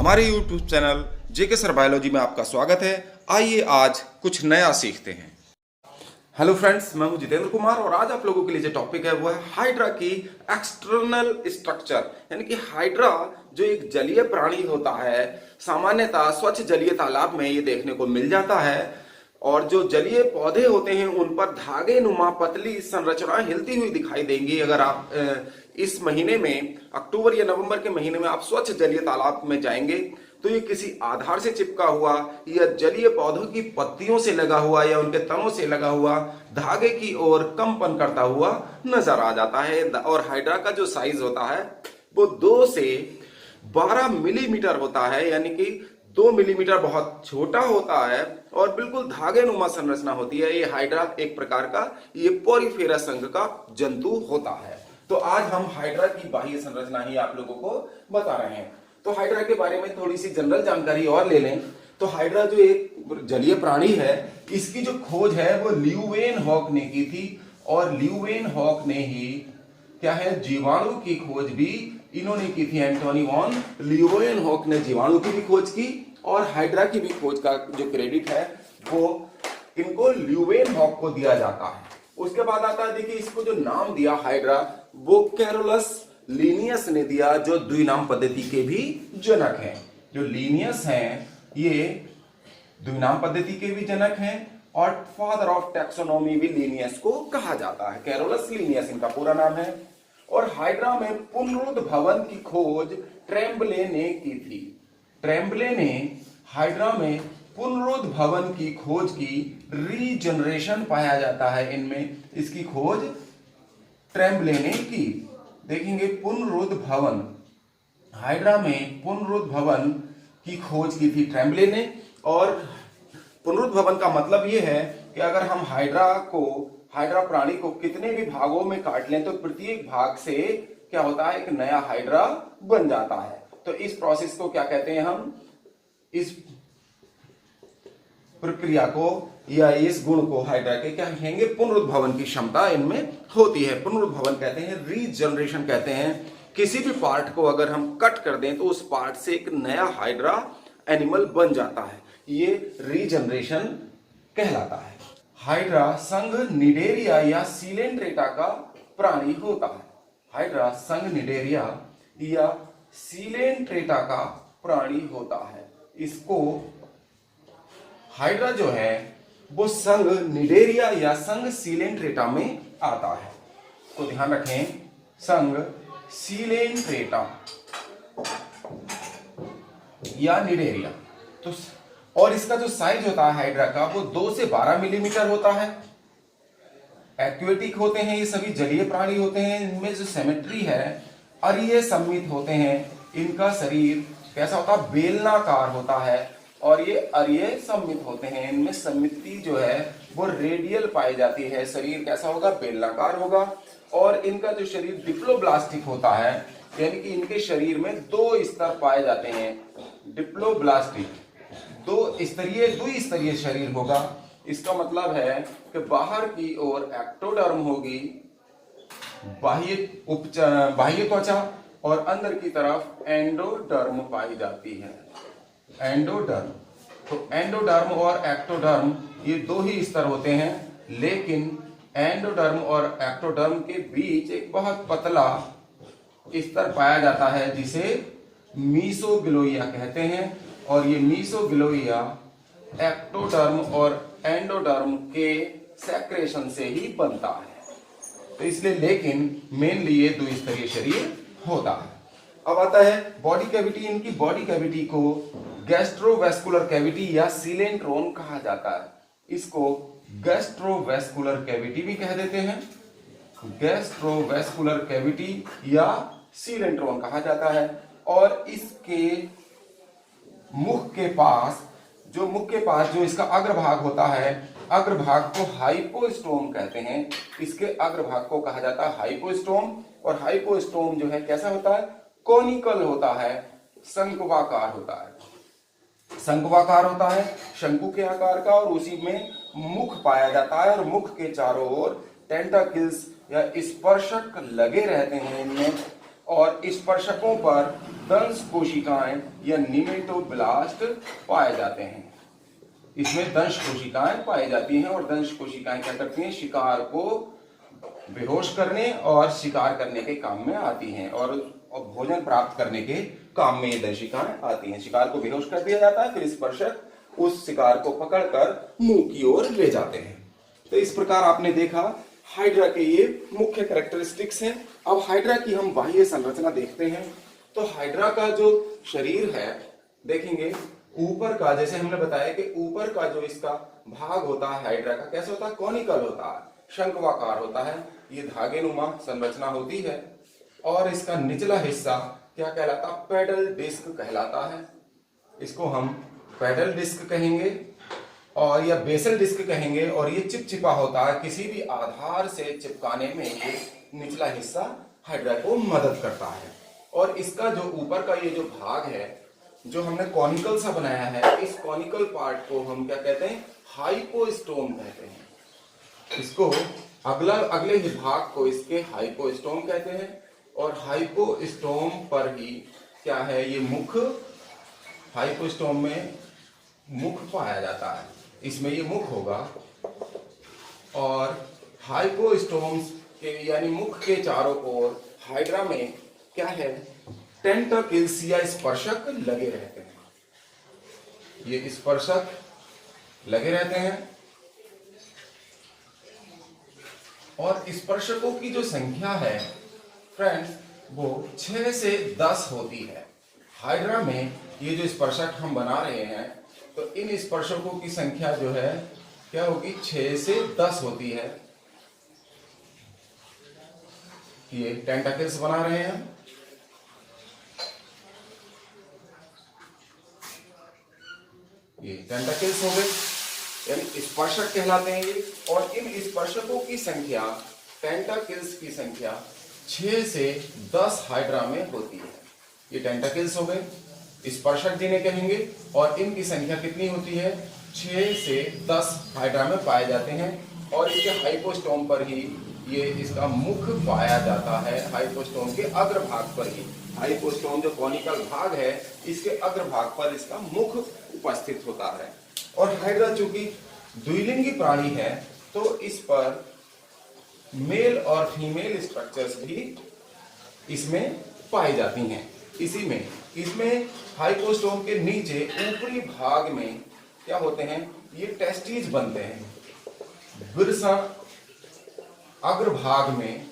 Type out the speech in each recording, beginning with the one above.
हमारे YouTube channel जेके sir biology में आपका स्वागत है। आइए आज कुछ नया सीखते हैं। हेलो फ्रेंड्स, मैं हूं जितेंद्र कुमार और आज आप लोगों के लिए जो टॉपिक है वो है हाइड्रा की एक्सटर्नल स्ट्रक्चर। यानी कि हाइड्रा जो एक जलीय प्राणी होता है, सामान्यतः स्वच्छ जलीय तालाब में ये देखने को मिल जाता है। और जो जलीय पौधे होते हैं उन पर धागे नुमा पतली संरचनाएं हिलती हुई दिखाई देंगी। अगर आप इस महीने में अक्टूबर या नवंबर के महीने में आप स्वच्छ जलीय तालाब में जाएंगे तो ये किसी आधार से चिपका हुआ या जलीय पौधों की पत्तियों से लगा हुआ या उनके तनों से लगा हुआ धागे की ओर कंपन करता हुआ नजर आ जाता है। और हाइड्रा का जो साइज होता है वो 2 से 12 मिलीमीटर होता है, यानी कि 2 मिलीमीटर बहुत छोटा होता है और बिल्कुल धागे नुमा संरचना होती है। ये हाइड्रा एक प्रकार का ये पोरीफेरा संघ का जंतु होता है। तो आज हम हाइड्रा की बाह्य संरचना ही आप लोगों को बता रहे हैं। तो हाइड्रा के बारे में थोड़ी सी जनरल जानकारी और ले लें तो हाइड्रा जो एक जलीय प्राणी है, इसकी जो खोज है वो ल्यूवेनहॉक ने की थी। और ल्यूवेनहॉक ने ही क्या है, जीवाणु की खोज भी इन्होंने की थी। एंटोनी वॉन ल्यूवेनहॉक ने जीवाणु की भी खोज की और हाइड्रा की भी खोज का जो क्रेडिट है वो इनको ल्यूवेनहॉक को दिया जाता है। उसके बाद आता है, देखिए इसको जो नाम दिया हाइड्रा वो कैरोलस लीनियस ने दिया, जो द्विनाम पद्धति के भी जनक हैं। जो लीनियस हैं ये द्विनाम पद्धति के भी जनक हैं और फादर ऑफ टैक्सोनॉमी भी लीनियस को कहा जाता है। कैरोलस लीनियस इनका पूरा नाम है। और हाइड्रा में पुनरुद्भवन की खोज ट्रेम्बले ने की थी। ट्रेम्बले ने हाइड्रा में पुनरुद्भवन की खोज की, रीजनरेशन पाया जाता है इनमें, इसकी खोज ट्रेम्बले ने की। देखेंगे पुनरुद्भवन, हाइड्रा में पुनरुद्भवन की खोज की थी ट्रेम्बले ने। और पुनरुद्भवन का मतलब यह है कि अगर हम हाइड्रा प्राणी को कितने भी भागों में काट लें तो प्रत्येक भाग से क्या होता है, एक नया हाइड्रा बन जाता है। तो इस प्रोसेस को क्या कहते हैं, हम इस प्रक्रिया को या इस गुण को हाइड्रा के क्या कहेंगे, पुनरुद्भवन की क्षमता इनमें होती है। पुनरुद्भवन कहते हैं, रीजनरेशन कहते हैं। किसी भी पार्ट को अगर हम कट कर दें तो उस पार्ट से एक नया हाइड्रा एनिमल बन जाता है, ये रीजनरेशन कहलाता है। हाइड्रा संघ निडेरिया या सीलेंट्रेटा का प्राणी होता है। हाइड्रा संघ निडेरिया या सीलेंट्रेटा का प्राणी होता है। इसको हाइड्रा जो है वो संघ निडेरिया या संघ सीलेंट्रेटा में आता है। तो ध्यान रखें, संघ सीलेंट्रेटा या निडेरिया। तो और इसका जो साइज होता है हाइड्रा का वो 2 से 12 मिलीमीटर होता है। एक्वेटिक होते हैं, ये सभी जलीय प्राणी होते हैं। इनमें जो सिमेट्री है, अरीय सममित होते हैं। इनका शरीर कैसा होता है, बेलनाकार होता है और ये अरीय सममित होते हैं। इनमें सममिति जो है वो रेडियल पाई जाती है। शरीर कैसा होगा, बेलनाकार होगा। और इनका जो शरीर डिप्लोब्लास्टिक होता है, यानी कि इनके शरीर में 2 स्तर पाए जाते हैं। डिप्लोब्लास्टिक, द्विस्तरीय शरीर होगा। इसका मतलब है कि बाहर की ओर एक्टोडर्म होगी, बाह्य त्वचा, और अंदर की तरफ एंडोडर्म पाई जाती है। एंडोडर्म, तो एंडोडर्म और एक्टोडर्म ये 2 ही स्तर होते हैं, लेकिन एंडोडर्म और एक्टोडर्म के बीच एक बहुत पतला स्तर पाया जाता है जिसे मीसोग्लोइया कहते हैं। और ये मीसोग्लोइया एक्टोडर्म और एंडोडर्म के सेक्रेशन से ही बनता है। तो इसलिए लेकिन मेनली ये 2 स्तरीय शरीर होता है। अब आता है बॉडी कैविटी। इनकी बॉडी कैविटी को गैस्ट्रोवेस्कुलर कैविटी या सीलेंट्रोन कहा जाता है। इसको गैस्ट्रोवेस्कुलर कैविटी भी कह देते हैं। गैस्ट्रोवेस्कुलर कैविटी या सीलेंट्रोन कहा जाता है। और इसके मुख के पास जो इसका अग्रभाग होता है, अग्रभाग को हाइपोस्टोम कहते हैं। इसके अग्रभाग को कहा जाता है हाइपोस्टोम। और हाइपोस्टोम जो है कैसा होता है, कोनिकल होता है, शंक्वाकार होता है। शंक्वाकार होता है, शंकु के आकार का, और उसी में मुख पाया जाता है। और मुख के चारों ओर टेंटाकिल्स या स्पर्शक लगे रहते हैं इनमें। और स्पर्शकों पर दंश कोशिकाएं या निमेटोब्लास्ट पाए जाते हैं। इसमें दंश कोशिकाएं पाई जाती हैं और दंश कोशिकाएं क्या करती हैं, शिकार को बेहोश करने और शिकार करने के काम में आती हैं और भोजन प्राप्त करने के काम में ये दंशिकाएं आती हैं। शिकार को बेहोश कर दिया जाता है, फिर स्पर्शक उस शिकार को पकड़कर मुंह की ओर ले जाते हैं। तो इस प्रकार आपने देखा हाइड्रा के ये मुख्य कैरेक्टरिस्टिक्स हैं। अब हाइड्रा की हम बाह्य संरचना देखते हैं। तो हाइड्रा का जो शरीर है देखेंगे, ऊपर का, जैसे हमने बताया कि ऊपर का जो इसका भाग होता है हाइड्रा का कैसे होता है, कॉनिकल होता है, शंक्वाकार होता है, ये धागेनुमा संरचना होती है। और इसका निचला हिस्सा क्या कहलाता, पेडल डिस्क कहलाता है। इसको हम पेडल डिस्क कहेंगे और या बेसल डिस्क कहेंगे। और ये चिपचिपा होता है, किसी भी आधार से चिपकाने में ये निचला हिस्सा हाइड्रा को मदद करता है। और इसका जो ऊपर का ये जो भाग है जो हमने कॉनिकल सा बनाया है, इस कॉनिकल पार्ट को हम क्या कहते हैं, हाइपोस्टोम कहते हैं। इसको अगले ही भाग को इसके हाइपोस्टोम कहते हैं। और हाइपोस्टोम पर ही क्या है, ये मुख, हाइपोस्टोम में मुख पाया जाता है, इसमें ये मुख होगा। और हाइपोस्टोम के यानी मुख के चारों ओर हाइड्रा में क्या है, टेंटाकिल्स या स्पर्शक लगे रहते हैं। ये स्पर्शक लगे रहते हैं और स्पर्शकों की जो संख्या है फ्रेंड्स वो 6 से 10 होती है। हाइड्रा में ये जो स्पर्शक हम बना रहे हैं तो इन स्पर्शकों की संख्या जो है क्या होगी, 6 से 10 होती है। ये टेंटाकल्स बना रहे हैं। ये टेंटाकल्स हो गए, यानी स्पर्शक कहलाते हैं ये। और इन स्पर्शकों की संख्या, टेंटाकल्स की संख्या 6 से 10 हाइड्रा में होती है। ये टेंटाकल्स हो गए, स्पर्शक जिन्हें कहेंगे, और इनकी संख्या कितनी होती है, 6 से 10 हाइड्रा में पाए जाते हैं। और इसके हाइपोस्टोम पर ही ये इसका मुख पाया जाता है, हाइपोस्टोम के अग्रभाग पर ही। हाइपोस्टोम जो कॉनिकल भाग है इसके अग्रभाग पर इसका मुख उपस्थित होता है। और हाइड्रा चूंकि द्विलिंगी प्राणी है तो इस पर मेल और फीमेल स्ट्रक्चर्स भी इसमें पाई जाती हैं। इसमें हाइपोस्टोम के नीचे ऊपरी भाग में क्या होते हैं, ये टेस्टिज बनते हैं। वृषण अग्रभाग में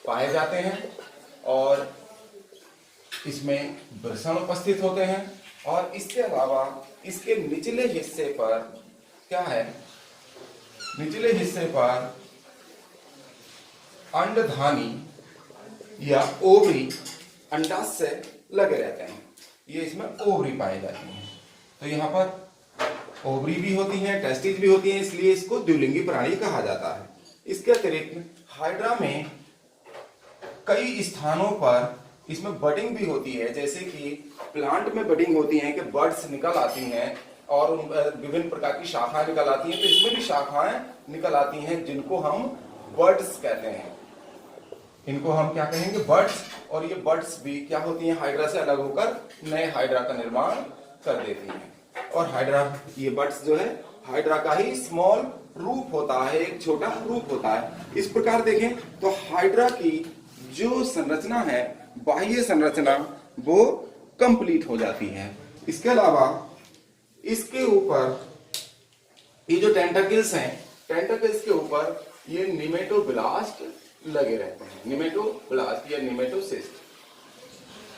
पाए जाते हैं और इसमें वृषण उपस्थित होते हैं। और इसके अलावा इसके निचले हिस्से पर क्या है, निचले हिस्से पर अंडधानी या ओवरी, अंडाशय लगे रहते हैं। ये इसमें ओवरी पाए जाते हैं। तो यहाँ पर ओवरी भी होती हैं, टेस्टिस भी होती हैं, इसलिए इसको द्विलिंगी प्राणी कहा जाता है। इसके अतिरिक्त हाइड्रा में कई स्थानों पर इसमें बडिंग भी होती है, जैसे कि प्लांट में बडिंग होती है कि बर्ड्स निकल आती हैं और विभिन्न प्रकार की शाखाएं निकल आती हैं। तो इसमें भी शाखाएं निकल आती हैं जिनको हम बर्ड्स कहते हैं। इनको हम क्या कहेंगे, बर्ड्स। और ये बर्ड्स भी क्या होती हैं, हाइड्रा से अलग होकर नए हाइड्रा का निर्माण कर देती हैं। और हाइड्रा, ये बर्ड्स जो है हाइड्रा का ही स्मॉल रूप होता है, एक छोटा रूप होता है। इस प्रकार देखें तो हाइड्रा की जो संरचना है, बाह्य संरचना, वो कंप्लीट हो जाती है। इसके अलावा इसके ऊपर ये जो टेंटाकल्स हैं, टेंटाकल्स के ऊपर ये निमेटोब्लास्ट लगे रहते हैं। निमेटोब्लास्ट या निमेटोसिस्ट,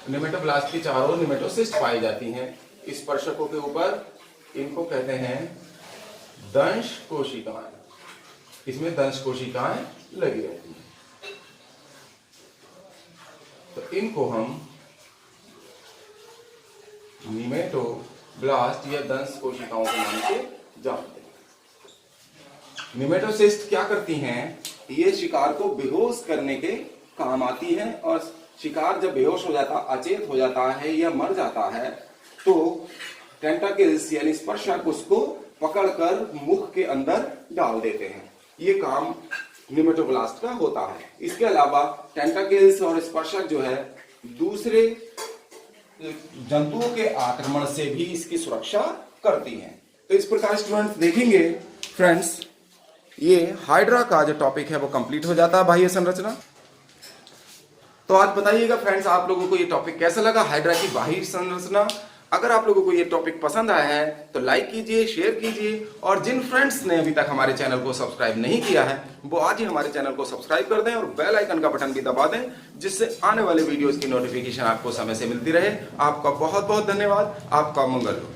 निमेटोब्लास्ट की चारों निमेटोसिस्ट पाई जाती हैं स्पर्शकों के ऊपर। इनको कहते हैं दंश कोशिकाएं। इसमें दंश कोशिकाएं लगी रहती हैं। तो इनको हम निमेटोब्लास्ट या दंश कोशिकाओं के नाम से जानते हैं। निमेटोसिस्ट क्या करती हैं, ये शिकार को बेहोश करने के काम आती है। और शिकार जब बेहोश हो जाता, अचेत हो जाता है या मर जाता है तो टेंटाकल्स यानी स्पर्शक उसको पकड़कर मुख के अंदर डाल देते हैं। ये काम निमेटोब्लास्ट का होता है। इसके अलावा टेंटाकल्स और स्पर्शक जो है दूसरे जंतुओं के आक्रमण से भी इसकी सुरक्षा करती हैं। तो इस प्रकार स्टूडेंट्स देखेंगे फ्रेंड्स, ये हाइड्रा का जो टॉपिक है वो कंप्लीट हो जाता है, बाह्य संरचना। तो आज बताइएगा फ्रेंड्स, आप लोगों को ये टॉपिक कैसा लगा, हाइड्रा की बाह्य संरचना। अगर आप लोगों को ये टॉपिक पसंद आया है तो लाइक कीजिए, शेयर कीजिए, और जिन फ्रेंड्स ने अभी तक हमारे चैनल को सब्सक्राइब नहीं किया है वो आज ही हमारे चैनल को सब्सक्राइब कर दें और बेल आइकन का बटन भी दबा दें, जिससे आने वाले वीडियोस की नोटिफिकेशन आपको समय से मिलती रहे। आपका बहुत बहुत धन्यवाद। आपका मंगल हो।